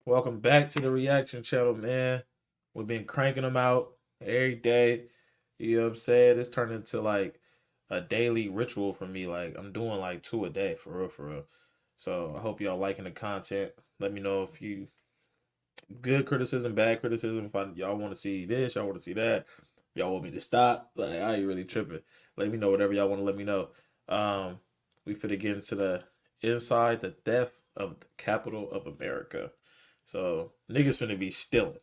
Welcome back to the reaction channel, man. We've been cranking them out every day. You know what I'm saying? It's turned into like a daily ritual for me. Like I'm doing like two a day for real, for real. So I hope y'all liking the content. Let me know if you good criticism, bad criticism. If y'all want to see this, y'all want to see that. Y'all want me to stop? Like I ain't really tripping. Let me know whatever y'all want to let me know. We finna get into the inside the theft of the capital of America. So niggas finna be stealing.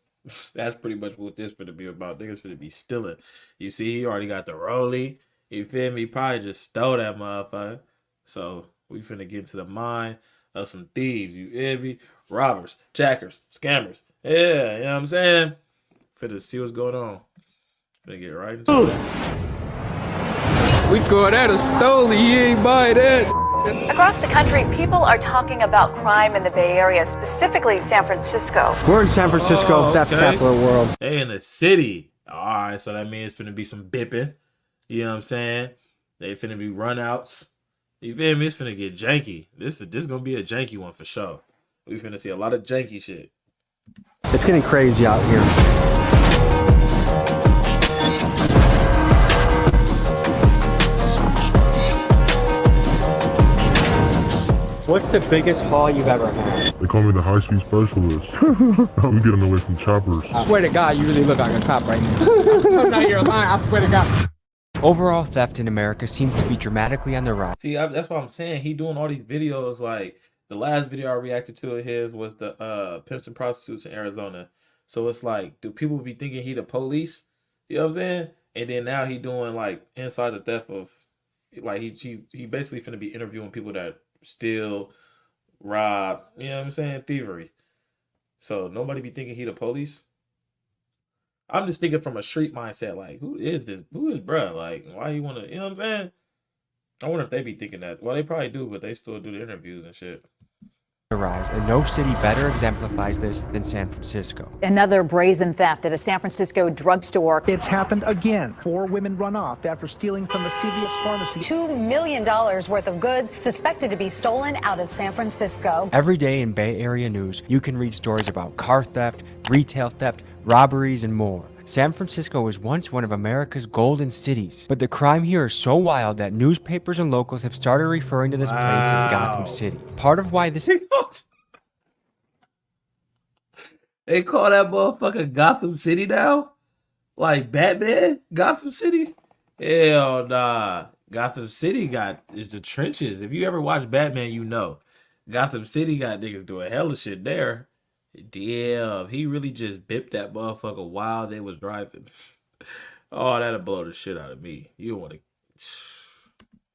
That's pretty much what this finna be about. Niggas finna be stealing. You see, he already got the rollie. You feel me? Probably just stole that motherfucker. So we finna get into the mind of some thieves. You feel me? Robbers, jackers, scammers. Yeah, you know what I'm saying? Finna see what's going on. Finna get right into it. We call that a stole. He ain't buy that. Across the country, people are talking about crime in the Bay Area, specifically San Francisco. We're in San Francisco, that's the capital of the world. They in the city. Alright, so that means it's finna be some bipping. You know what I'm saying? They finna be runouts. You feel me? It's finna get janky. This gonna be a janky one for sure. We finna see a lot of janky shit. It's getting crazy out here. What's the biggest haul you've ever had? They call me the high-speed specialist. I'm getting away from choppers. I swear to God, you really look like a cop right now. I'm not here lying, I swear to God. Overall theft in America seems to be dramatically on the rise. See, that's what I'm saying. He doing all these videos. Like the last video I reacted to of his was the pimps and prostitutes in Arizona. So it's like, do people be thinking he the police? You know what I'm saying? And then now he doing like inside the theft of, like he basically finna be interviewing people that steal, rob. You know what I'm saying? Thievery. So nobody be thinking he the police. I'm just thinking from a street mindset, like, who is this? Who is bruh? Like, why you wanna, you know what I'm saying? I wonder if they be thinking that. Well, they probably do, but they still do the interviews and shit. And no city better exemplifies this than San Francisco. Another brazen theft at a San Francisco drugstore. It's happened again. 4 women run off after stealing from the CVS pharmacy. $2 million worth of goods suspected to be stolen out of San Francisco. Every day in Bay Area news, you can read stories about car theft, retail theft, robberies, and more. San Francisco was once one of America's golden cities, but the crime here is so wild that newspapers and locals have started referring to this place as Gotham City. Part of why this They call that motherfucker Gotham City now? Like Batman? Gotham City? Hell nah. Gotham City is the trenches. If you ever watch Batman, you know. Gotham City got niggas doing hella shit there. Damn, he really just bipped that motherfucker while they was driving. Oh, that'll blow the shit out of me. You want to...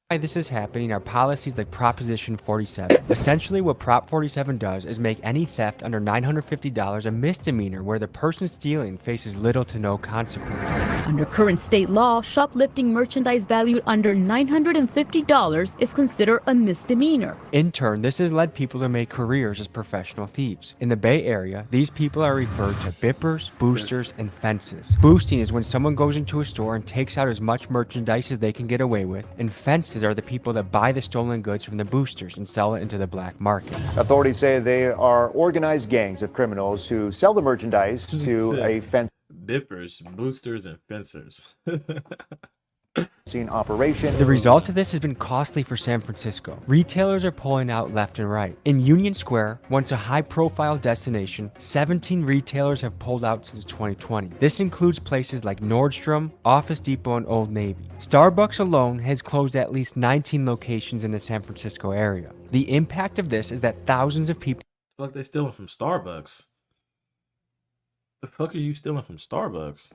why this is happening are policies like Proposition 47. Essentially, what Prop 47 does is make any theft under $950 a misdemeanor where the person stealing faces little to no consequences. Under current state law, shoplifting merchandise valued under $950 is considered a misdemeanor. In turn, this has led people to make careers as professional thieves. In the Bay Area, these people are referred to bippers, boosters, and fences. Boosting is when someone goes into a store and takes out as much merchandise as they can get away with, and fences are the people that buy the stolen goods from the boosters and sell it into the black market. Authorities say they are organized gangs of criminals who sell the merchandise to a fencing bippers, boosters, and fencers. operation. The result of this has been costly for San Francisco. Retailers are pulling out left and right. In Union Square, once a high-profile destination, 17 retailers have pulled out since 2020. This includes places like Nordstrom, Office Depot, and Old Navy. Starbucks alone has closed at least 19 locations in the San Francisco area. The impact of this is that thousands of people... The fuck they stealing from Starbucks? The fuck are you stealing from Starbucks?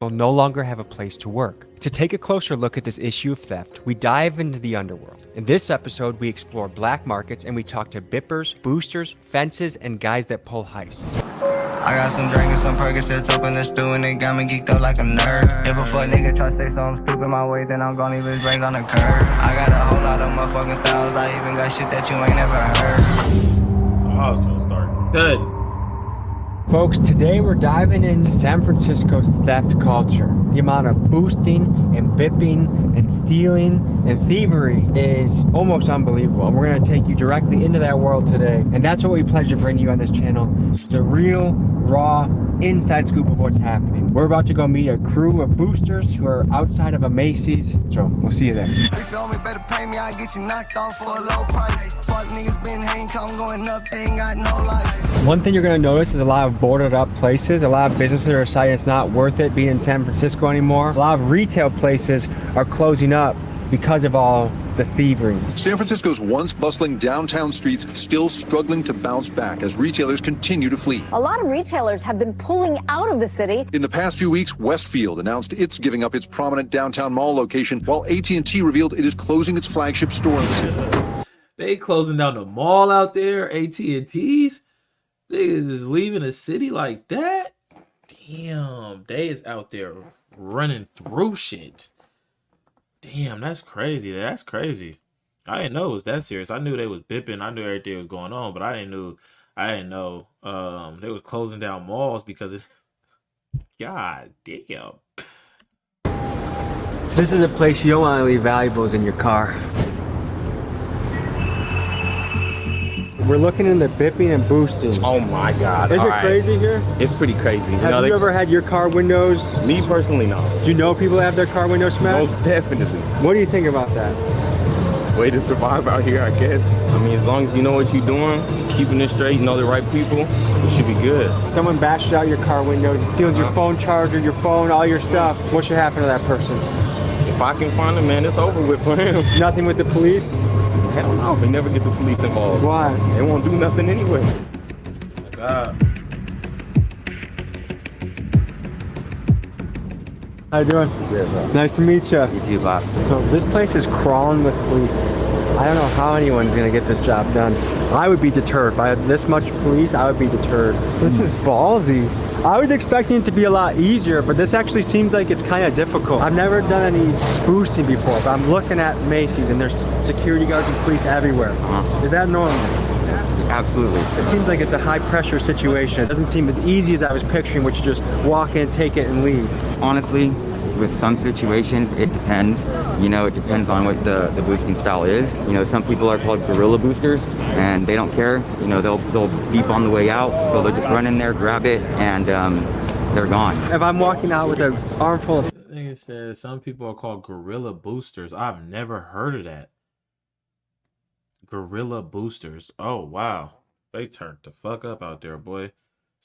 will no longer have a place to work. To take a closer look at this issue of theft, we dive into the underworld. In this episode, we explore black markets and we talk to bippers, boosters, fences, and guys that pull heists. I got some drink and some Percocets up in the stew and they got me geeked up like a nerd. If a fuck nigga try to say something stupid my way, then I'm gonna leave his brains on the curb. I got a whole lot of motherfucking styles, I even got shit that you ain't never heard. I was gonna start cutting. Folks, today we're diving into San Francisco's theft culture. The amount of boosting and bipping and stealing and thievery is almost unbelievable. And we're gonna take you directly into that world today. And that's what we pledge to bring you on this channel. The real, raw, inside scoop of what's happening. We're about to go meet a crew of boosters who are outside of a Macy's. So we'll see you there. If you me, better pay me, I get you knocked off for a low price. Fuck niggas been hanging, come going up, they ain't got no life. One thing you're gonna notice is a lot of boarded up places. A lot of businesses are deciding it's not worth it being in San Francisco anymore. A lot of retail places are closing up because of all the thievery. San Francisco's once bustling downtown streets still struggling to bounce back as retailers continue to flee. A lot of retailers have been pulling out of the city. In the past few weeks, Westfield announced it's giving up its prominent downtown mall location, while AT&T revealed it is closing its flagship store in the city. They closing down the mall out there, AT&T's. Niggas is leaving the city like that. Damn, they is out there running through shit. Damn, that's crazy. That's crazy. I didn't know it was that serious. I knew they was bipping. I knew everything was going on, but I didn't know they was closing down malls because it's God damn. This is a place you don't want to leave valuables in your car. We're looking into bipping and boosting. Oh my God. Is it crazy here? It's pretty crazy. Have you ever had your car windows? Me personally, no. Do you know people that have their car windows smashed? Most definitely. What do you think about that? It's the way to survive out here, I guess. I mean, as long as you know what you're doing, keeping it straight, know the right people, it should be good. Someone bashes out your car windows, steals your phone charger, your phone, all your stuff. What should happen to that person? If I can find him, man, it's over with for him. Nothing with the police? Hell no, they never get the police involved. Why? They won't do nothing anyway. God. How you doing? Good, bro. Nice to meet you. You too, Bob. So this place is crawling with police. I don't know how anyone's gonna get this job done. I would be deterred. By this much police, I would be deterred. This is ballsy. I was expecting it to be a lot easier, but this actually seems like it's kind of difficult. I've never done any boosting before, but I'm looking at Macy's and there's security guards and police everywhere. Is that normal? Absolutely. It seems like it's a high pressure situation. It doesn't seem as easy as I was picturing, which is just walk in, take it, and leave. Honestly, with some situations, it depends. You know, it depends on what the boosting style is. You know, some people are called guerrilla boosters, and they don't care. You know, they'll beep on the way out, so they'll just run in there, grab it, and they're gone. If I'm walking out with an armful of... I think it says some people are called guerrilla boosters. I've never heard of that. Guerrilla boosters. Oh, wow. They turned the fuck up out there, boy.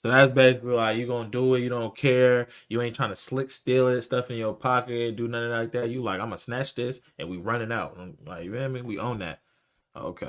So that's basically like, you gonna do it, you don't care, you ain't trying to slick steal it, stuff in your pocket, do nothing like that. You like, I'm gonna snatch this and we running out. I'm like, you know what I mean? We own that. Okay.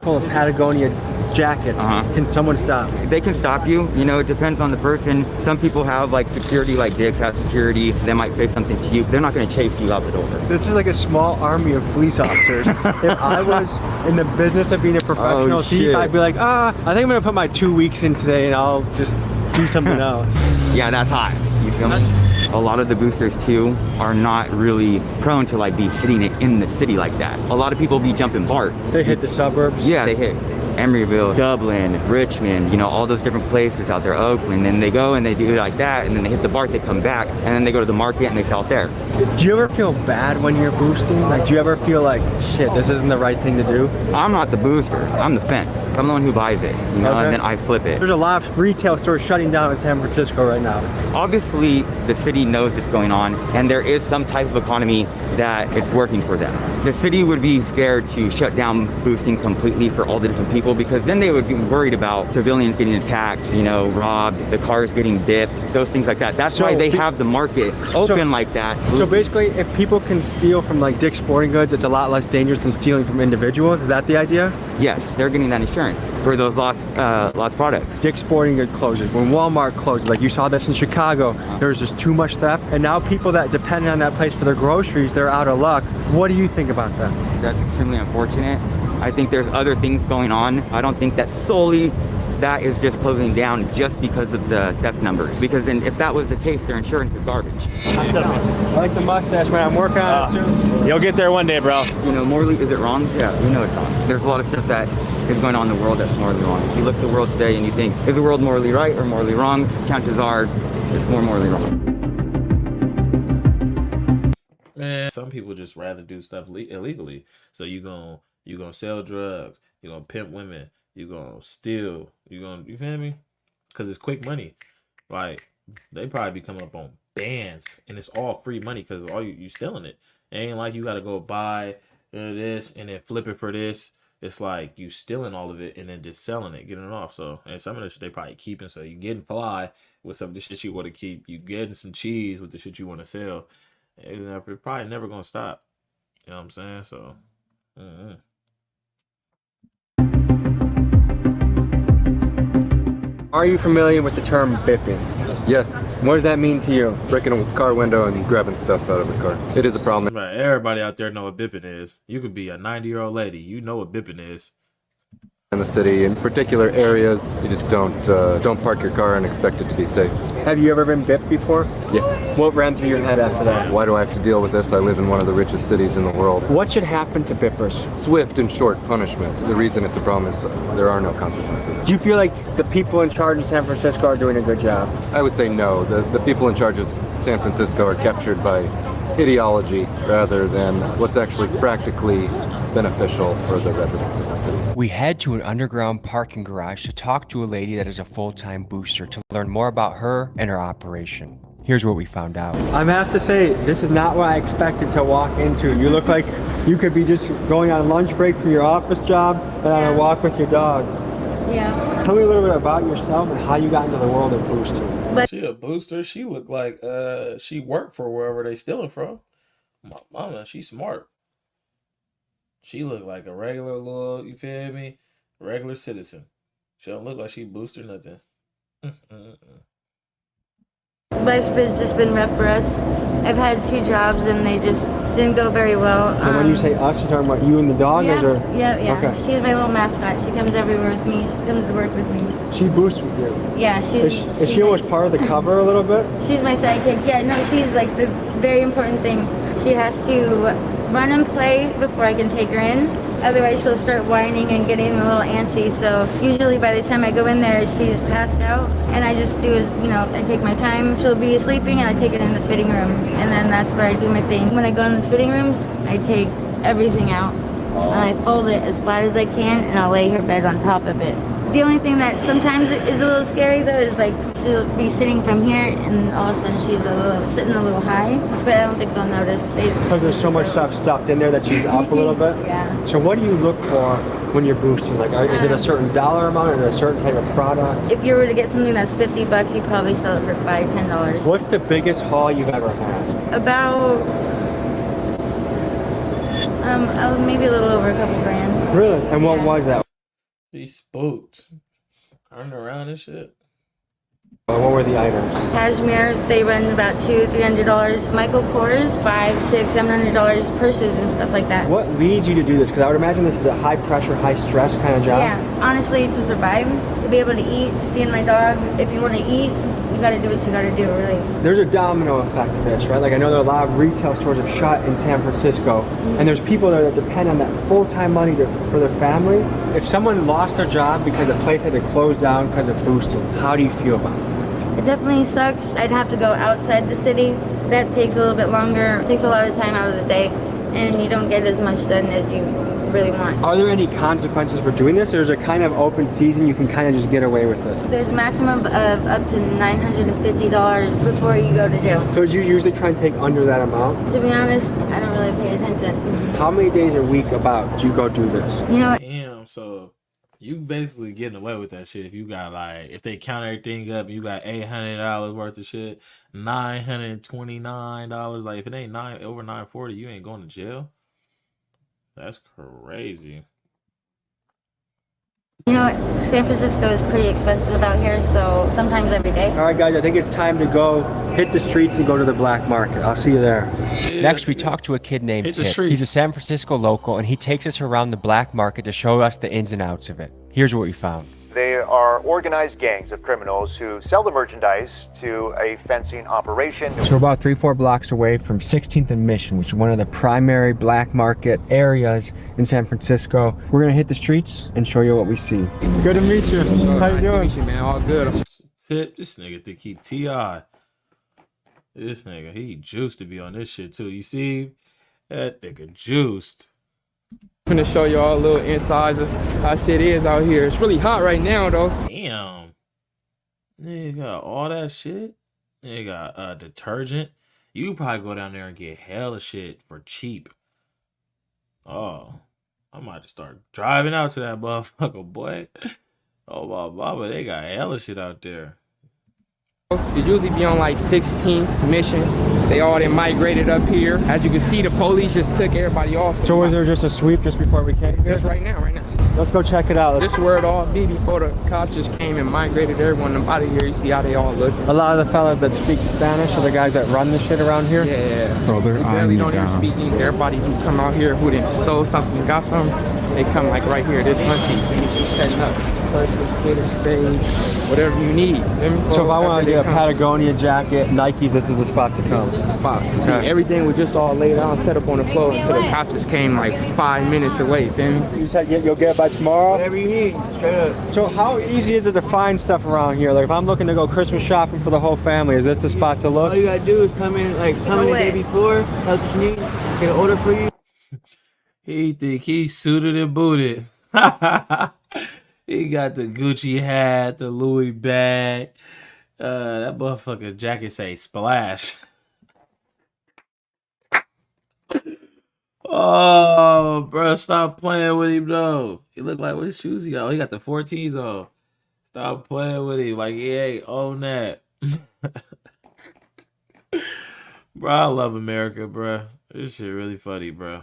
Full of Patagonia jackets. Can someone stop? They can stop you. You know, it depends on the person. Some people have like security, like Diggs has security. They might say something to you. They're not going to chase you out the door. This is like a small army of police officers. If I was in the business of being a professional thief, I'd be like, I think I'm going to put my 2 weeks in today and I'll just do something else. Yeah, that's hot. You feel me? A lot of the boosters too are not really prone to like be hitting it in the city like that. A lot of people be jumping BART. They hit the suburbs? Yeah, they hit Emeryville, Dublin, Richmond, you know, all those different places out there, Oakland. Then they go and they do it like that, and then they hit the BART, they come back, and then they go to the market and they sell it there. Do you ever feel bad when you're boosting? Like, do you ever feel like, shit, this isn't the right thing to do? I'm not the booster, I'm the fence. I'm the one who buys it, you know, and then I flip it. There's a lot of retail stores shutting down in San Francisco right now. Obviously, the city knows it's going on, and there is some type of economy that it's working for them. The city would be scared to shut down boosting completely for all the different people, because then they would be worried about civilians getting attacked, you know, robbed, the cars getting dipped, those things like that. That's why they have the market open like that. So basically, if people can steal from like Dick's Sporting Goods, it's a lot less dangerous than stealing from individuals. Is that the idea? Yes, they're getting that insurance for those lost products. Dick's Sporting Goods closes. When Walmart closes, like you saw this in Chicago, there's just too much theft, and now people that depend on that place for their groceries, they're out of luck. What do you think about that? That's extremely unfortunate. I think there's other things going on. I don't think that solely that is just closing down just because of the theft numbers. Because then if that was the case, their insurance is garbage. I like the mustache, man. I'm working on it too. You'll get there one day, bro. You know, morally, is it wrong? Yeah, we know it's wrong. There's a lot of stuff that is going on in the world that's morally wrong. If you look at the world today and you think, is the world morally right or morally wrong? Chances are it's more morally wrong. Man, some people just rather do stuff illegally. So you gonna sell drugs, you gonna pimp women, you gonna steal, you feel me? Because it's quick money. Like, they probably be coming up on bands, and it's all free money because all you stealing it. It ain't like you gotta go buy this and then flip it for this. It's like you stealing all of it and then just selling it, getting it off. So, and some of this shit they probably keeping. So you getting fly with some of the shit you want to keep. You getting some cheese with the shit you want to sell. It's probably never gonna stop. You know what I'm saying? So, Are you familiar with the term bipping? Yes. What does that mean to you? Breaking a car window and grabbing stuff out of the car. It is a problem. right, everybody out there know what bipping is. You could be a 90-year-old lady. You know what bipping is. In the city, in particular areas, you just don't park your car and expect it to be safe. Have you ever been bipped before? Yes. What ran through your head after that? Why do I have to deal with this? I live in one of the richest cities in the world. What should happen to bippers? Swift and short punishment. The reason it's a problem is there are no consequences. Do you feel like the people in charge in San Francisco are doing a good job? I would say no. The people in charge of San Francisco are captured by ideology rather than what's actually practically beneficial for the residents of the city. We head to an underground parking garage to talk to a lady that is a full-time booster to learn more about her and her operation. Here's what we found out. I have to say, this is not what I expected to walk into. You look like you could be just going on lunch break from your office job and on a walk with your dog. Yeah. Tell me a little bit about yourself and how you got into the world of boosting. She a booster. She look like she worked for wherever they stealing from. My mama, she smart. She look like a regular little, you feel me? Regular citizen. She don't look like she booster nothing. Life's just been rough for us. I've had 2 jobs and they just didn't go very well. And when you say us, you're talking about you and the dog? Yeah, or? yeah. Okay. She's my little mascot. She comes everywhere with me. She comes to work with me. She boosts with you? Yeah, Is she almost part of the cover a little bit? She's my sidekick. Yeah, no, she's like the very important thing. She has to run and play before I can take her in. Otherwise, she'll start whining and getting a little antsy. So usually by the time I go in there, she's passed out. And I just do is, I take my time. She'll be sleeping and I take it in the fitting room. And then that's where I do my thing. When I go in the fitting rooms, I take everything out. And I fold it as flat as I can and I'll lay her bed on top of it. The only thing that sometimes is a little scary though is like she'll be sitting from here and all of a sudden she's sitting a little high, but I don't think they'll notice. Because there's so much stuff stuffed in there that she's up a little bit? Yeah. So what do you look for when you're boosting? Like, is it a certain dollar amount or a certain type of product? If you were to get something that's $50, you probably sell it for $5, $10. What's the biggest haul you've ever had? About maybe a little over a couple grand. Really? And what was that? She spooked. Turned around and shit. What were the items? Cashmere, they run about $200, $300. Michael Kors, $500, $600, $700 purses and stuff like that. What leads you to do this? Because I would imagine this is a high pressure, high stress kind of job. Yeah, honestly, to survive, to be able to eat, to feed my dog. If you want to eat, you got to do what you got to do, really. There's a domino effect to this, right? Like I know there are a lot of retail stores have shut in San Francisco, and there's people there that depend on that full-time money for their family. If someone lost their job because the place had to close down because of boosting, how do you feel about it? It definitely sucks. I'd have to go outside the city. That takes a little bit longer. It takes a lot of time out of the day, and you don't get as much done as you really want. Are there any consequences for doing this, or is it kind of open season, you can kind of just get away with it? There's a maximum of up to $950 before you go to jail. So do you usually try and take under that amount? To be honest, I don't really pay attention. How many days a week about do you go do this? Damn, so you basically getting away with that shit if you got if they count everything up, you got $800 worth of shit, $929. Like if it ain't over $940, you ain't going to jail. That's crazy. You know what? San Francisco is pretty expensive out here, so sometimes every day. All right, guys, I think it's time to go hit the streets and go to the black market. I'll see you there. Next, we talk to a kid named Hit the Tip. streets. He's a San Francisco local, and he takes us around the black market to show us the ins and outs of it. Here's what we found. They are organized gangs of criminals who sell the merchandise to a fencing operation. So we're about 3-4 blocks away from 16th and Mission, which is one of the primary black market areas in San Francisco. We're gonna hit the streets and show you what we see. Good to meet you. How you doing? Nice to meet you, man. All good. Tip, this nigga think he T.I. This nigga, he juiced to be on this shit too. You see? That nigga juiced. I'm gonna show y'all a little insides of how shit is out here. It's really hot right now, though. Damn. Nigga got all that shit. Nigga got detergent. You probably go down there and get hella shit for cheap. Oh, I might just start driving out to that motherfucker, boy. Oh, my mama, they got hella shit out there. It usually be on like 16th Mission. They all then migrated up here. As you can see, the police just took everybody off. So was there just a sweep just before we came here? Just right now. Let's go check it out. This is where it all be before the cops just came and migrated everyone out of here. You see how they all look. A lot of the fellas that speak Spanish are the guys that run the shit around here? Yeah. Bro, They barely don't even speak English. Everybody who come out here who done stole something and got something, they come like right here, this country, and it's just setting up. Spade, whatever you need. So if I want to get a Patagonia jacket, Nikes, this is the spot to come. This is the spot. See, everything was just all laid out and set up on the floor until the cops just came like 5 minutes away. Then you said you'll get it by tomorrow? Whatever you need, straight up. So how easy is it to find stuff around here? Like if I'm looking to go Christmas shopping for the whole family, is this the spot to look? All you gotta do is come in the day before, tell us what you need, get an order for you. He think he's suited and booted. He got the Gucci hat, the Louis bag. That motherfucker jacket say splash. Oh, bro, stop playing with him though. He look like, what his shoes he got? Oh, he got the 14s on. Stop playing with him like he ain't own that. Bro, I love America, bro. This shit really funny, bro.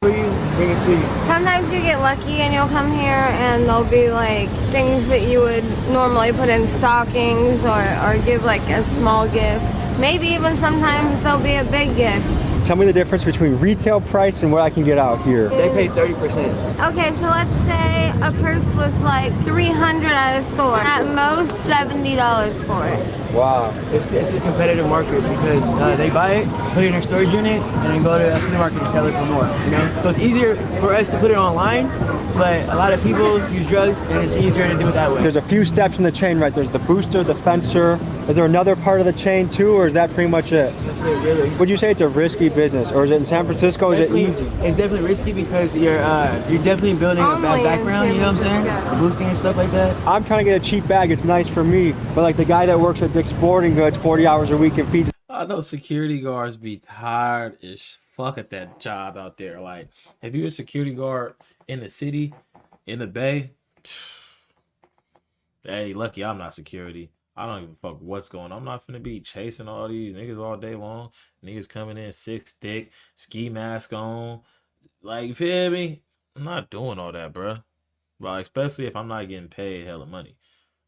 Sometimes you get lucky and you'll come here and there'll be like things that you would normally put in stockings or give like a small gift. Maybe even sometimes there'll be a big gift. Tell me the difference between retail price and what I can get out here. They pay 30%. Okay, so let's say a purse was like $300 at a store. At most $70 for it. Wow. It's a competitive market because they buy it, put it in their storage unit, and then go to the supermarket and sell it for more. You know, so it's easier for us to put it online, but a lot of people use drugs, and it's easier to do it that way. There's a few steps in the chain, right? There's the booster, the fencer. Is there another part of the chain too, or is that pretty much it? That's it, really. Would you say it's a risky business, or is it in San Francisco? Is it easy? It's definitely risky because you're definitely building a bad background. You know what I'm saying? Boosting and stuff like that. I'm trying to get a cheap bag. It's nice for me, but like the guy that works at Dick's Sporting Goods 40 hours a week and feeds. I know security guards be tired as fuck at that job out there. Like, if you're a security guard in the city, in the Bay, hey, lucky I'm not security. I don't give a fuck what's going on. I'm not finna be chasing all these niggas all day long. Niggas coming in sick, thick, ski mask on. Like, you feel me? I'm not doing all that, bruh. But especially if I'm not getting paid hella money.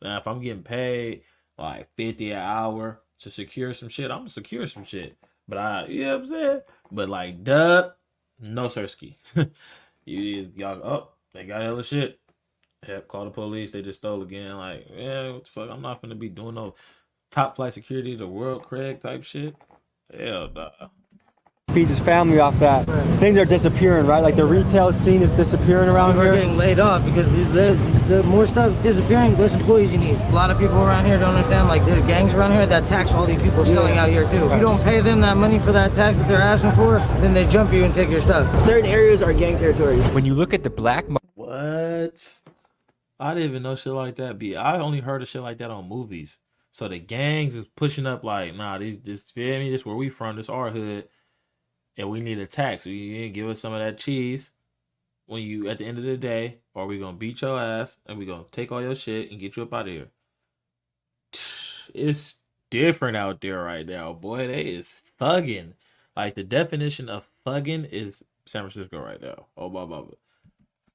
Now, if I'm getting paid like 50 an hour to secure some shit, I'm gonna secure some shit. But you know what I'm saying? But like, duh, no sirski. Y'all, they got hella shit. Call the police, they just stole again. Like, yeah, what the fuck? I'm not gonna be doing no top flight security, the world Craig type shit. Hell nah. Feeds his family off that. Things are disappearing, right? Like the retail scene is disappearing around here. We're getting laid off because the more stuff disappearing, less employees you need. A lot of people around here don't understand, like there's gangs around here that tax all these people selling out here too. If you don't pay them that money for that tax that they're asking for, then they jump you and take your stuff. Certain areas are gang territories. When you look at the black market. What? I didn't even know shit like that. I only heard of shit like that on movies. So the gangs is pushing up like, nah, this feel me? This where we from, this our hood. And we need a tax. So you give us some of that cheese when you at the end of the day, or we gonna beat your ass and we gonna take all your shit and get you up out of here. It's different out there right now, boy. They is thugging. Like the definition of thugging is San Francisco right now. Oh, blah, blah, blah.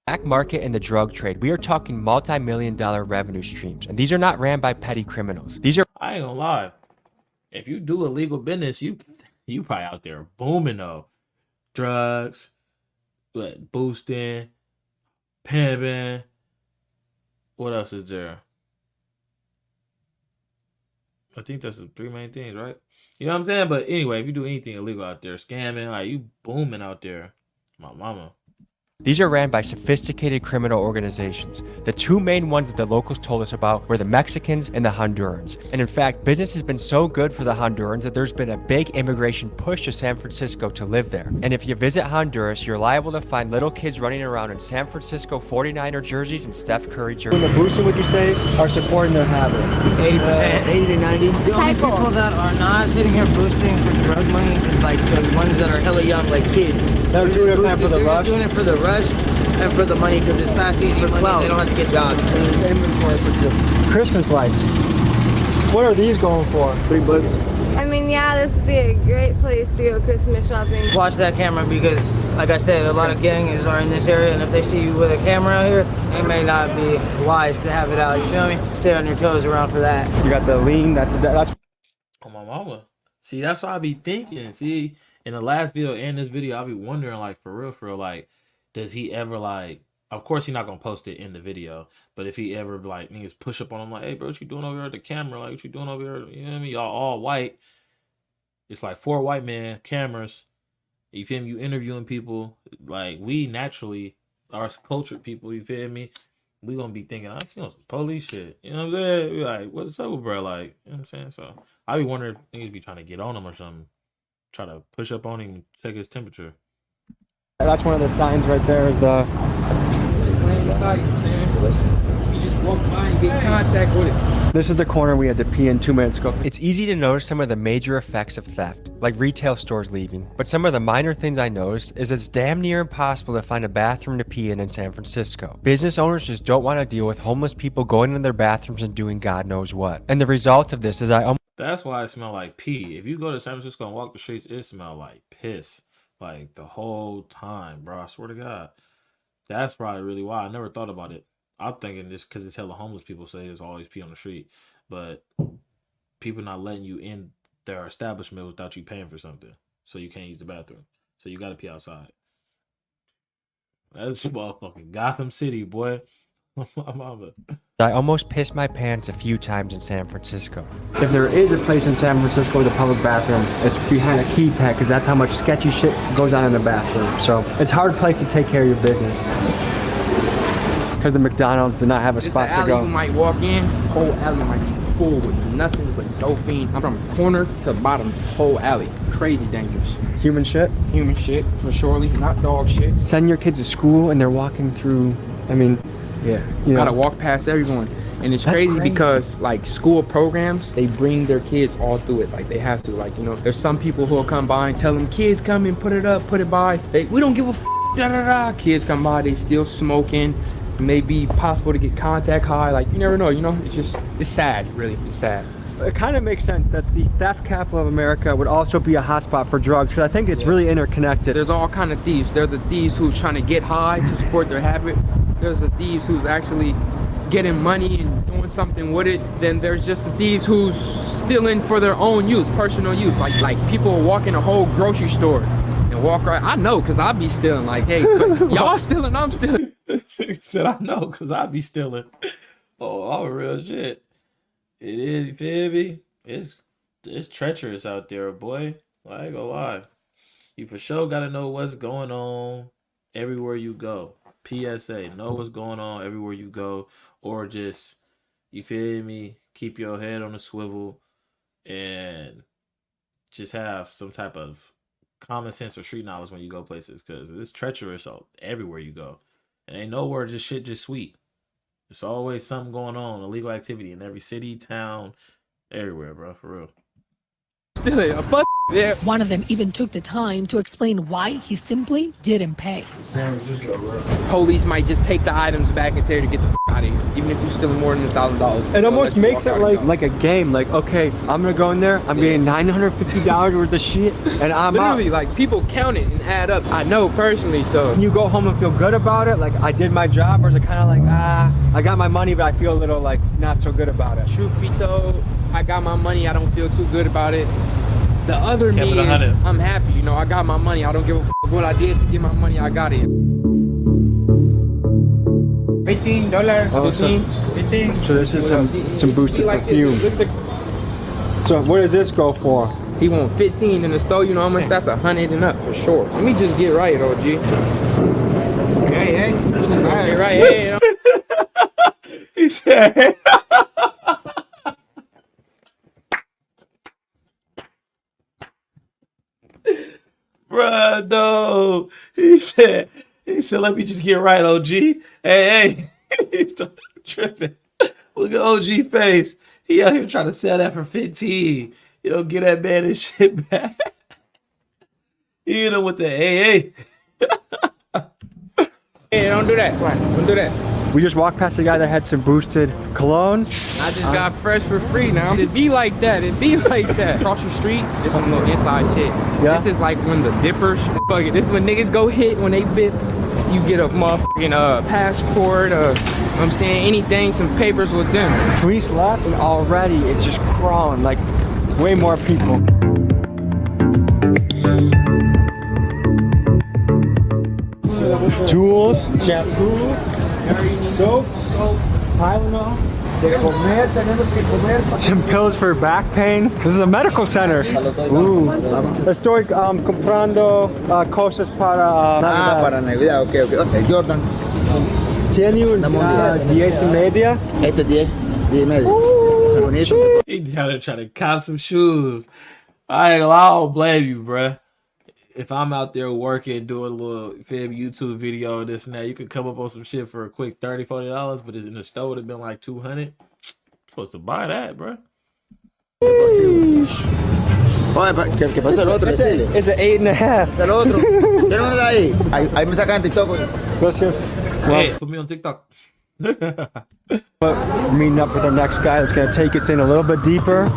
Black market and the drug trade. We are talking multi-million-dollar revenue streams, and these are not ran by petty criminals. These are. I ain't gonna lie. If you do illegal business, you probably out there booming though. Drugs, boosting, pimping, What else is there? I think that's the 3 main things, right? You know what I'm saying? But anyway, if you do anything illegal out there, scamming, like you booming out there, my mama. These are ran by sophisticated criminal organizations. The two main ones that the locals told us about were the Mexicans and the Hondurans. And in fact, business has been so good for the Hondurans that there's been a big immigration push to San Francisco to live there. And if you visit Honduras, you're liable to find little kids running around in San Francisco 49er jerseys and Steph Curry jerseys. The boosting, would you say, are supporting their habit? 80%. 80 to 90? The only people that are not sitting here boosting for drug money is like the ones that are hella young, like kids. They're doing it for the rush? They're doing it for the rush and for the money because it's fast, easy money. They don't have to get jobs. Inventory for Christmas lights. What are these going for? $3? I mean, yeah, this would be a great place to go Christmas shopping. Watch that camera because, like I said, a lot of gangs are in this area, and if they see you with a camera out here, it may not be wise to have it out. You feel me? Stay on your toes around for that. You got the lean. That's Oh, my mama. See, that's what I be thinking. See, in the last video and this video, I'll be wondering, like, for real, like, does he ever, like, of course he's not gonna post it in the video, but if he ever, like, niggas push up on him, like, hey, bro, what you doing over here at the camera? Like, what you doing over here? You know what I mean? Y'all all white. It's like 4 white men, cameras. You feel me? You interviewing people. Like, we naturally are cultured people, you feel me? We gonna be thinking, I feel some police shit. You know what I'm saying? We like, what's up, bro? Like, you know what I'm saying? So, I be wondering if niggas be trying to get on him or something. Try to push up on him, check his temperature. That's one of the signs right there is the... You just walk by and get contact with it. This is the corner we had to pee in 2 minutes ago. It's easy to notice some of the major effects of theft, like retail stores leaving, but some of the minor things I noticed is it's damn near impossible to find a bathroom to pee in San Francisco. Business owners just don't want to deal with homeless people going in their bathrooms and doing God knows what. And the result of this is That's why it smell like pee. If you go to San Francisco and walk the streets, it smell like piss. Like the whole time, bro. I swear to God. That's probably really why. I never thought about it. I'm thinking just because it's hella homeless people say there's always pee on the street. But people not letting you in their establishment without you paying for something. So you can't use the bathroom. So you got to pee outside. That's motherfucking Gotham City, boy. I almost pissed my pants a few times in San Francisco. If there is a place in San Francisco with a public bathroom, it's behind a key pad because that's how much sketchy shit goes on in the bathroom. So it's a hard place to take care of your business. Because the McDonald's did not have a spot to go. You might walk in, whole alley might be full with nothing but dope fiends. I'm from corner to bottom, whole alley. Crazy dangerous. Human shit? Human shit, for surely, not dog shit. Send your kids to school and they're walking through, I mean, yeah, you gotta walk past everyone. And it's crazy because like school programs, they bring their kids all through it. Like they have to, like, you know, there's some people who will come by and tell them, kids come and put it up, put it by. We don't give a da da da. Kids come by, they still smoking. It may be possible to get contact high. Like you never know, you know, it's sad, really, it's sad. It kind of makes sense that the theft capital of America would also be a hotspot for drugs because I think it's really interconnected. There's all kind of thieves. There's the thieves who's trying to get high to support their habit. There's the thieves who's actually getting money and doing something with it. Then there's just the thieves who's stealing for their own use, personal use. Like people walk in a whole grocery store and walk right. I know because I be stealing. Like, hey, y'all stealing, I'm stealing. He said, I know because I be stealing. Oh, all real shit. It is, you feel me? It's treacherous out there, boy. I ain't gonna lie. You for sure gotta know what's going on everywhere you go. PSA, know what's going on everywhere you go, or just, you feel me, keep your head on a swivel and just have some type of common sense or street knowledge when you go places, because it's treacherous everywhere you go. And ain't nowhere just shit just sweet. There's always something going on, illegal activity in every city, town, everywhere, bro, for real. Yeah. One of them even took the time to explain why he simply didn't pay. Police might just take the items back and tell you to get the out of here, even if you're stealing more than $1,000. It almost makes it like a game. Like, okay, I'm gonna go in there, I'm getting $950 worth of shit, and I'm literally out. Like people count it and add up. I know personally, so you go home and feel good about it, like I did my job, or is it kind of like, I got my money, but I feel a little like not so good about it? Truth be told, I got my money, I don't feel too good about it. The other me is, I'm happy, you know, I got my money. I don't give a f what I did to get my money, I got it. $15. Oh, so this is some boosted perfume. So what does this go for? He want 15 in the store. You know how much? That's 100 and up for sure. Let me just get right, OG. Hey. All right, right. Hey. He said. Bruh, no. He said, let me just get right, OG. Hey. He started tripping. Look at OG face. He out here trying to sell that for 15. You don't get that man his shit back. You hit him with the hey. Hey, don't do that. Don't do that. We just walked past a guy that had some boosted cologne. I just got fresh for free now. It be like that. It be like that. Across the street, this some little inside shit. Yeah. This is like when the dippers, fuck it. This is when niggas go hit when they bit. You get a motherfucking passport, I'm saying anything, some papers with them. Police left and already it's just crawling, like way more people. Tools, shampoo, soap, Tylenol. Some pills for back pain. This is a medical center. Ooh. Estoy comprando cosas para Navidad. Para Navidad, ok. Jordan. ¿Tiene una 10 y media? Este 10 y media. He down there trying to cop some shoes. I ain't gonna lie, I don't blame you, bruh. If I'm out there working, doing a little YouTube video, this and that, you could come up on some shit for a quick $30, $40, but it's in the store would have been like 200. Supposed to buy that, bruh. It's an 8.5. El otro. ¿Qué no da ahí? Ahí me sacan TikTok. Gracias. Hey, put me on TikTok. We're meeting up with our next guy that's going to take us in a little bit deeper.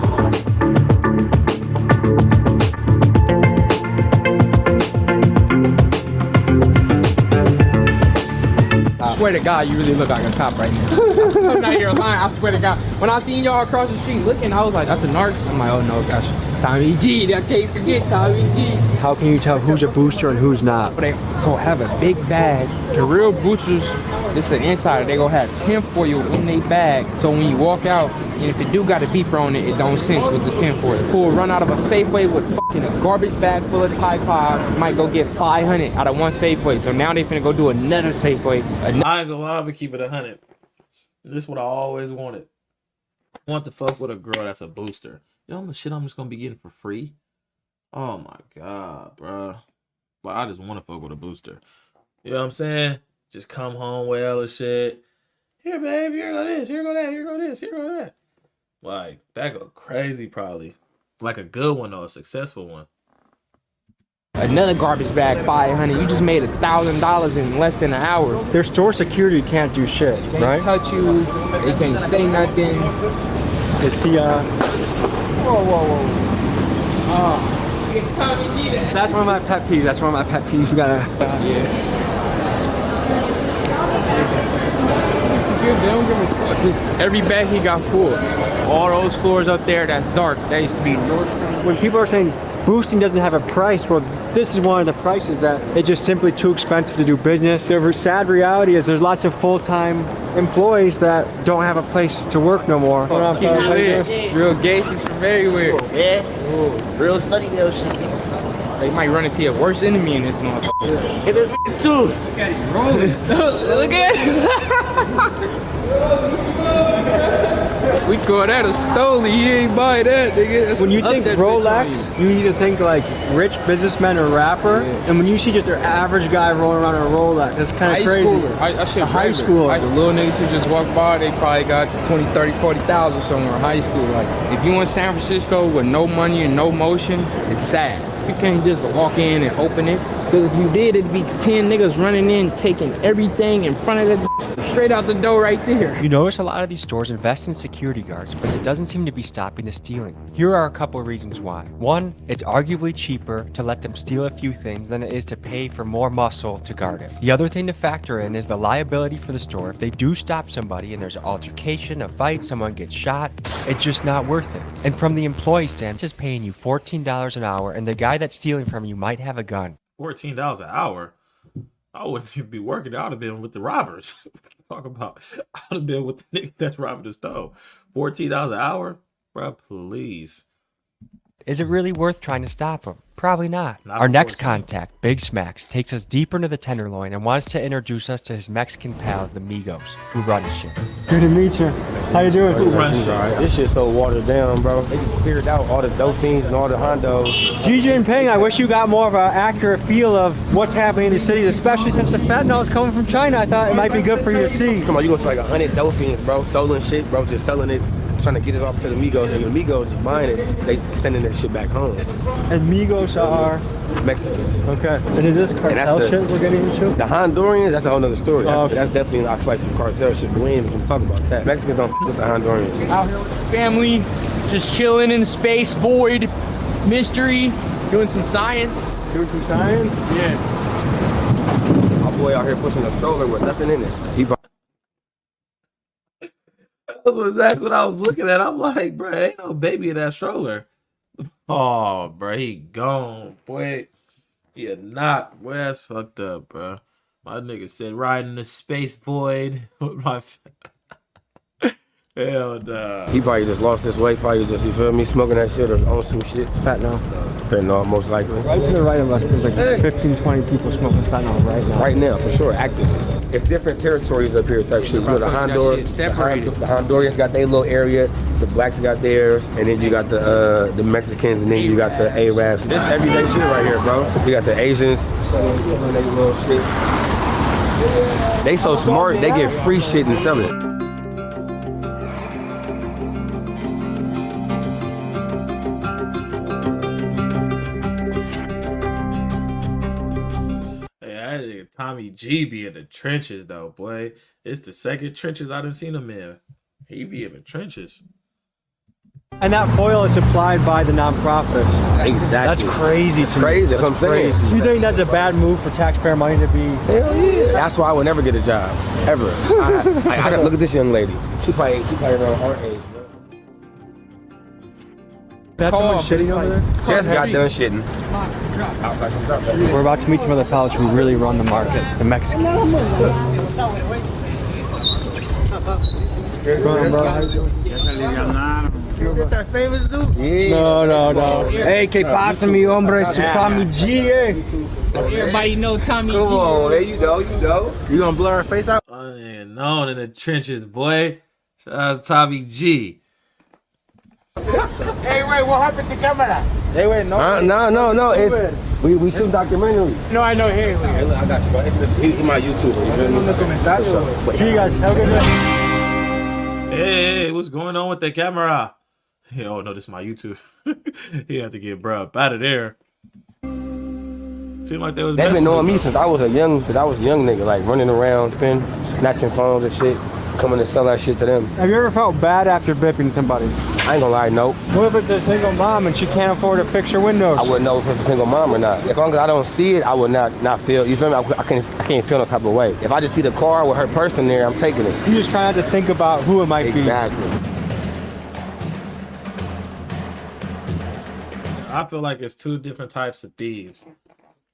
I swear to God, you really look like a cop right now. I'm not here lying. I swear to God. When I seen y'all across the street looking, I was like, that's the narcs. I'm like, oh no, gosh. Tommy G. I can't forget Tommy G. How can you tell who's a booster and who's not? They go have a big bag. The real boosters, this is an insider. They go have 10 for you in their bag. So when you walk out, and if it do got a beeper on it, it don't sense with the 10 for it. Pull run out of a Safeway with fucking a garbage bag full of Tide Pods. Might go get 500 out of one Safeway. So now they finna go do another Safeway. I ain't gonna lie, I'm gonna keep it 100. This is what I always wanted. I want to fuck with a girl that's a booster. You know how much shit I'm just gonna be getting for free? Oh my God, bro. But I just want to fuck with a booster. You know what I'm saying? Just come home well and shit. Here, babe, here go this, here go that, here go this, here go that. Like, that go crazy probably. Like a good one though, a successful one. Another garbage bag, 500. You just made $1,000 in less than an hour. Their store security can't do shit, They right? can't touch you. They can't say nothing. It's the Whoa. Oh, it's Tommy G. That's one of my pet peeves. That's one of my pet peeves. You gotta. Yeah. They don't give a fuck. Just every bag he got full. All those floors up there that's dark. That used to be Nordstrom. When people are saying boosting doesn't have a price, well, this is one of the prices that it's just simply too expensive to do business. The sad reality is there's lots of full-time employees that don't have a place to work no more. Real gangsters from everywhere. Yeah. Real study there shit. They might run into your worst enemy in this motherfucker. It is too. Look at him rolling. Look at We call that a stoley. He ain't buy that, nigga. That's when you up think that Rolex, bitch you either think like rich businessman or rapper, and when you see just an average guy rolling around in a Rolex, that's kind of crazy. I should a high schooler. Like the little niggas who just walk by, they probably got 20, 30, 40,000 somewhere. High school. Like if you in San Francisco with no money and no motion, it's sad. You can't just walk in and open it. Because if you did, it'd be 10 niggas running in, taking everything in front of the straight out the door right there. You notice a lot of these stores invest in security guards, but it doesn't seem to be stopping the stealing. Here are a couple of reasons why. One, it's arguably cheaper to let them steal a few things than it is to pay for more muscle to guard it. The other thing to factor in is the liability for the store. If they do stop somebody and there's an altercation, a fight, someone gets shot, it's just not worth it. And from the employee stand, it's paying you $14 an hour, and the guy that's stealing from you might have a gun. $14 an hour? I wouldn't even be working. I would have been with the robbers. Talk about, I would have been with the nigga that's robbing the store. $14 an hour? Bro, please. Is it really worth trying to stop him? Probably not. Not Our for next 14. contact, Big Smacks, takes us deeper into the Tenderloin and wants to introduce us to his Mexican pals, the Migos, who run the shit. Good to meet you. How you doing? Who runs shit? This shit's so watered down, bro. They cleared out all the Dolphins and all the Hondos. Xi Jinping, I wish you got more of an accurate feel of what's happening in the cities, especially since the fentanyl is coming from China. I thought it might be good for you to see. Come on, you gonna see like 100 Dolphins, bro, stolen shit, bro, just selling it, trying to get it off to the Migos, and the Migos is buying it, they sending that shit back home. And Migos are Mexicans. okay. And is this cartel shit we're getting into? The Hondurians, that's a whole nother story. That's, Oh, okay. that's definitely, I feel like some cartel shit, but we ain't even gonna talk about that. Mexicans don't f with the Hondurians. Out here with the family, just chilling in the space void, mystery, doing some science. Doing some science? Yeah. My boy out here pushing a stroller with nothing in it. He That's exactly what I was looking at. I'm like, bro, ain't no baby in that stroller. Oh, bro, he gone, boy. Yeah, not. Boy, that's fucked up, bro. My nigga said riding the space void with my. Hell nah. He probably just lost his weight, probably just, you feel me, smoking that shit or on some shit. Fentanyl. Fentanyl, most likely. Right to the right of us, there's like 15, 20 people smoking fentanyl right now. Right now, for sure, actively. It's different territories up here type shit. You know, the Hondurians got their little area, the blacks got theirs, and then you got the Mexicans, and then you got the Arabs. This everyday shit right here, bro. You got the Asians selling their little shit. They so smart, they get free shit and sell it. Tommy G be in the trenches though, boy. It's the second trenches I done seen him in. He be in the trenches. And that foil is supplied by the nonprofits. Exactly. That's crazy to me. Crazy, that's what I'm saying. Do you think that's a bad move for taxpayer money to be? Hell yeah. That's why I would never get a job, ever. I look at this young lady. She probably around our age, bro. That's someone shitting over there? Just got done shitting. We're about to meet some other fellas who really run the market, the Mexicans. What's going on, bro? How you doing? You get that famous dude? No. Hey, que pasa, mi hombre? It's Tommy G, eh? Everybody know Tommy G. Come on, there you go. You gonna blur her face out? Known in the trenches, boy. Shout out to Tommy G. Hey, wait, what happened to camera? Hey, wait, no. No. We shoot documentary. No, I know. Hey, I got you, bro. He's my YouTuber. See you guys. Have a good day. Hey, what's going on with the camera? Hey, oh no, this is my YouTube. He had to get bro up out of there. Seemed like they was. They've been knowing me since I was a young nigga, like running around, snatching phones and shit, coming to sell that shit to them. Have you ever felt bad after bipping somebody? I ain't gonna lie, no. What if it's a single mom and she can't afford to fix her windows? I wouldn't know if it's a single mom or not. As long as I don't see it, I would not feel. You feel me? I can't feel no type of way. If I just see the car with her person there, I'm taking it. You just try not to think about who it might be. Exactly. I feel like it's two different types of thieves,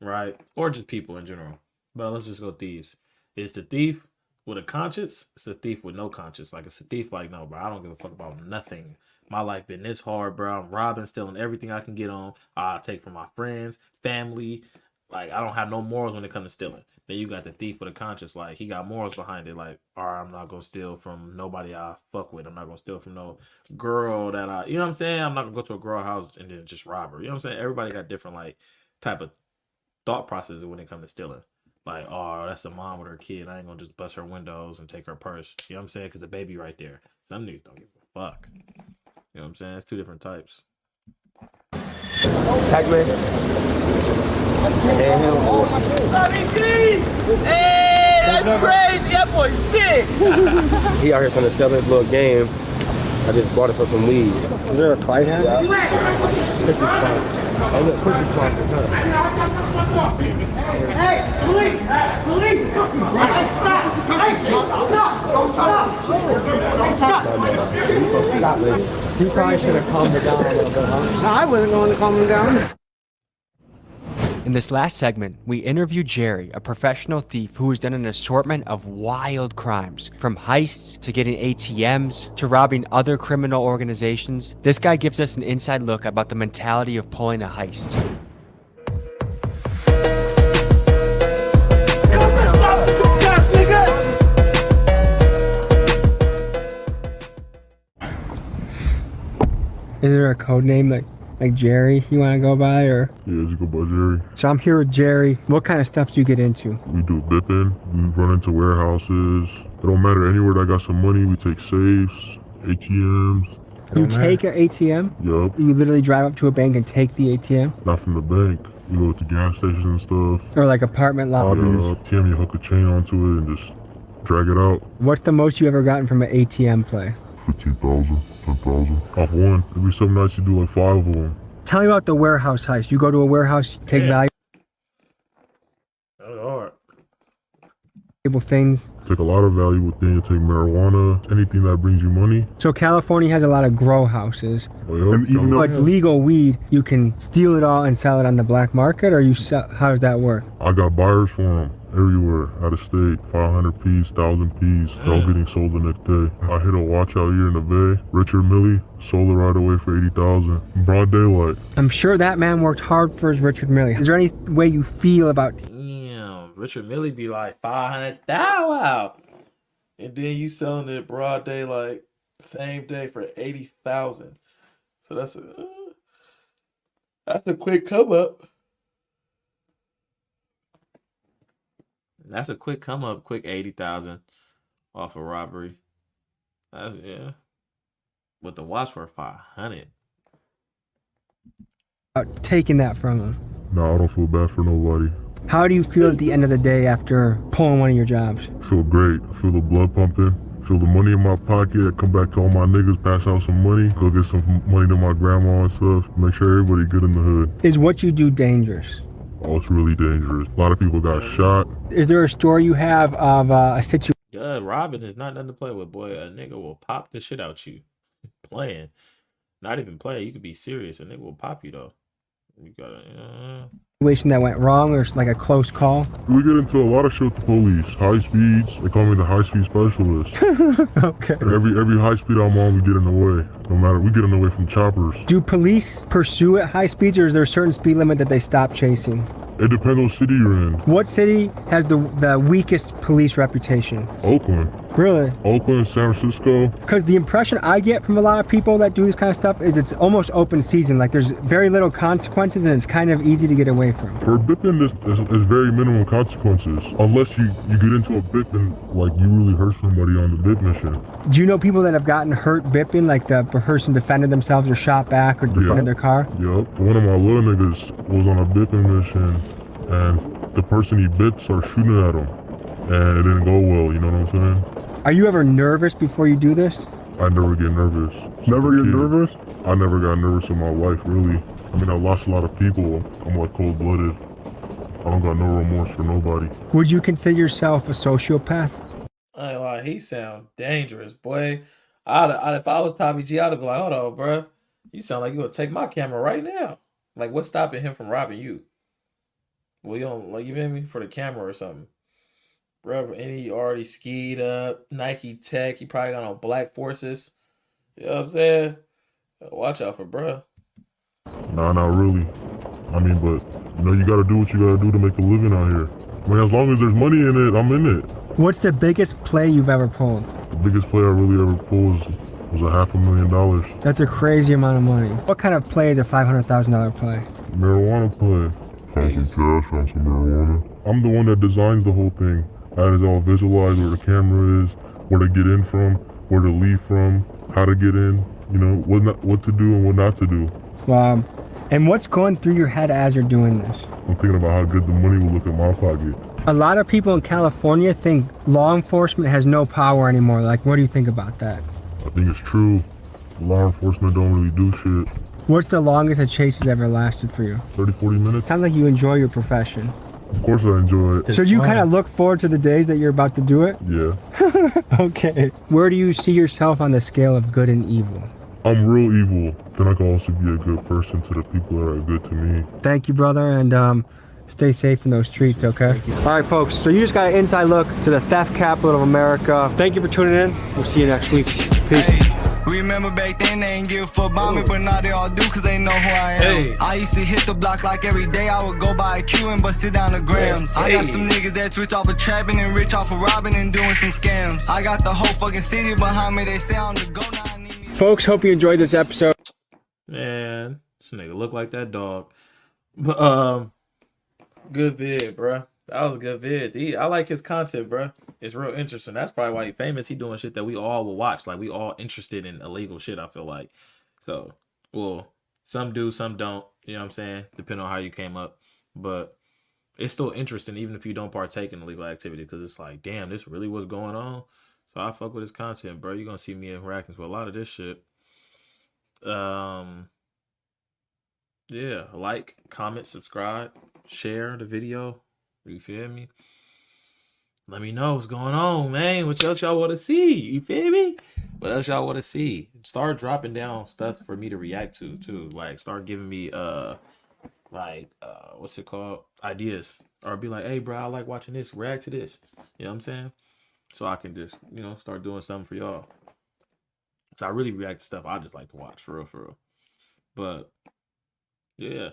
right? Or just people in general. But let's just go thieves. It's the thief with a conscience. It's a thief with no conscience. Like, it's a thief like, no, bro, I don't give a fuck about nothing. My life been this hard, bro. I'm robbing, stealing everything I can get on. I take from my friends, family. Like, I don't have no morals when it comes to stealing. Then you got the thief with a conscience. Like, he got morals behind it. Like, all right, I'm not going to steal from nobody I fuck with. I'm not going to steal from no girl that I, you know what I'm saying? I'm not going to go to a girl house and then just rob her. You know what I'm saying? Everybody got different, like, type of thought processes when it comes to stealing. Like, oh, that's a mom with her kid. I ain't going to just bust her windows and take her purse. You know what I'm saying? Because the baby right there. Some niggas don't give a fuck. You know what I'm saying? It's two different types. Pac-Man. Hey, that's crazy. That boy's sick. He out here trying to sell his little game. I just bought it for some weed. Is there a fight here? Yeah. Hey, police! Police! Stop! He probably should have calmed it down a little bit, huh? I wasn't going to calm him down. In this last segment, we interview Jerry, a professional thief who has done an assortment of wild crimes, from heists to getting ATMs to robbing other criminal organizations. This guy gives us an inside look about the mentality of pulling a heist. Is there a code name like Jerry you want to go by, or? Yeah, just go by Jerry. So I'm here with Jerry. What kind of stuff do you get into? We do bipping. We run into warehouses. It don't matter, anywhere that I got some money, we take safes, ATMs. You take an ATM? Yup. You literally drive up to a bank and take the ATM? Not from the bank. We go to gas stations and stuff. Or like apartment lobbies? ATM, you hook a chain onto it and just drag it out. What's the most you ever gotten from an ATM play? 15,000, 10,000. Off one. Every some nights you do like 5 of them. Tell me about the warehouse heist. You go to a warehouse, take valuable things. Take a lot of valuable things. Take marijuana, anything that brings you money. So California has a lot of grow houses. Oh, yeah. And even though it's legal weed, you can steal it all and sell it on the black market, or you sell, how does that work? I got buyers for them everywhere, out of state, 500 piece, 1,000 piece, they're all getting sold the next day. I hit a watch out here in the Bay, Richard Milley, sold it right away for 80,000, broad daylight. I'm sure that man worked hard for his Richard Milley. Is there any way you feel about? Damn, Richard Milley be like 500,000, wow, and then you selling it broad daylight, same day for 80,000. So that's a quick come up. That's a quick come up, quick 80,000 off a robbery. That's, yeah. With the watch for 500. Taking that from him. No, I don't feel bad for nobody. How do you feel at the end of the day after pulling one of your jobs? I feel great. I feel the blood pumping. I feel the money in my pocket. I come back to all my niggas, pass out some money, go get some money to my grandma and stuff. Make sure everybody good in the hood. Is what you do dangerous? Oh, it's really dangerous. A lot of people got shot. Is there a story you have of a situation? Robbing is not nothing to play with, boy. A nigga will pop the shit out you. Playing. Not even playing. You could be serious. A nigga will pop you, though. You gotta, Situation that went wrong, or it's like a close call? We get into a lot of shit with the police. High speeds. They call me the high speed specialist. Okay. Every high speed I'm on, we get in the way. No matter, we get in the way from choppers. Do police pursue at high speeds, or is there a certain speed limit that they stop chasing? It depends what city you're in. What city has the weakest police reputation? Oakland. Really? Oakland, San Francisco. Because the impression I get from a lot of people that do this kind of stuff is it's almost open season. Like there's very little consequences and it's kind of easy to get away from. For bipping, there's very minimal consequences. Unless you get into a bip and like you really hurt somebody on the bip mission. Do you know people that have gotten hurt bipping, like the person defended themselves or shot back or defended their car? Yep. One of my little niggas was on a bipping mission and the person he bit started shooting at him. And it didn't go well, you know what I'm saying? Are you ever nervous before you do this? I never get nervous. Never get nervous? I never got nervous in my life, really. I mean, I lost a lot of people. I'm like cold-blooded. I don't got no remorse for nobody. Would you consider yourself a sociopath? I ain't lie, he sound dangerous, boy. If I was Tommy G, I'd be like, hold on, bro. You sound like you gonna take my camera right now. Like, what's stopping him from robbing you? Well, you don't, like, you feel me? For the camera or something. Bro, and he already skied up, Nike Tech. He probably got on Black Forces. You know what I'm saying? Watch out for bro. Nah, not really. I mean, but, you know, you gotta do what you gotta do to make a living out here. I mean, as long as there's money in it, I'm in it. What's the biggest play you've ever pulled? The biggest play I really ever pulled was $500,000. That's a crazy amount of money. What kind of play is a $500,000 play? Marijuana play. Found some cash, found some marijuana. I'm the one that designs the whole thing. I had it all visualized, where the camera is, where to get in from, where to leave from, how to get in, you know, what to do and what not to do. Wow. And what's going through your head as you're doing this? I'm thinking about how good the money will look in my pocket. A lot of people in California think law enforcement has no power anymore. Like, what do you think about that? I think it's true. Law enforcement don't really do shit. What's the longest a chase has ever lasted for you? 30, 40 minutes. Sounds like you enjoy your profession. Of course I enjoy it. So do you kind of look forward to the days that you're about to do it? Yeah. Okay. Where do you see yourself on the scale of good and evil? I'm real evil. Then I can also be a good person to the people that are good to me. Thank you, brother. And Stay safe in those streets, okay? All right, folks, so you just got an inside look to the theft capital of America. Thank you for tuning in. We'll see you next week. Peace. Remember back then they ain't give a fuck about me, but now they all do cause they know who I am. Hey. I used to hit the block like every day. I would go by a Q and bust it down the grams. I got some niggas that's rich off of trapping and rich off of robbing and doing some scams. I got the whole fucking city behind me. They say I'm the go now. Folks, hope you enjoyed this episode. Man, this nigga look like that dog. But good vid, bruh. That was a good vid. I like his content, bruh. It's real interesting. That's probably why he's famous. He doing shit that we all will watch. Like, we all interested in illegal shit, I feel like. So, well, some do, some don't. You know what I'm saying? Depending on how you came up. But it's still interesting even if you don't partake in illegal activity, because it's like, damn, this really was going on. So I fuck with his content, bro. You're going to see me interacting with a lot of this shit. Yeah, like, comment, subscribe, share the video. You feel me? Let me know what's going on, man. What else y'all want to see? You feel me? What else y'all want to see? Start dropping down stuff for me to react to, too. Like, start giving me, what's it called? Ideas. Or be like, hey, bro, I like watching this. React to this. You know what I'm saying? So I can just, start doing something for y'all. So I really react to stuff I just like to watch, for real, for real. But, yeah.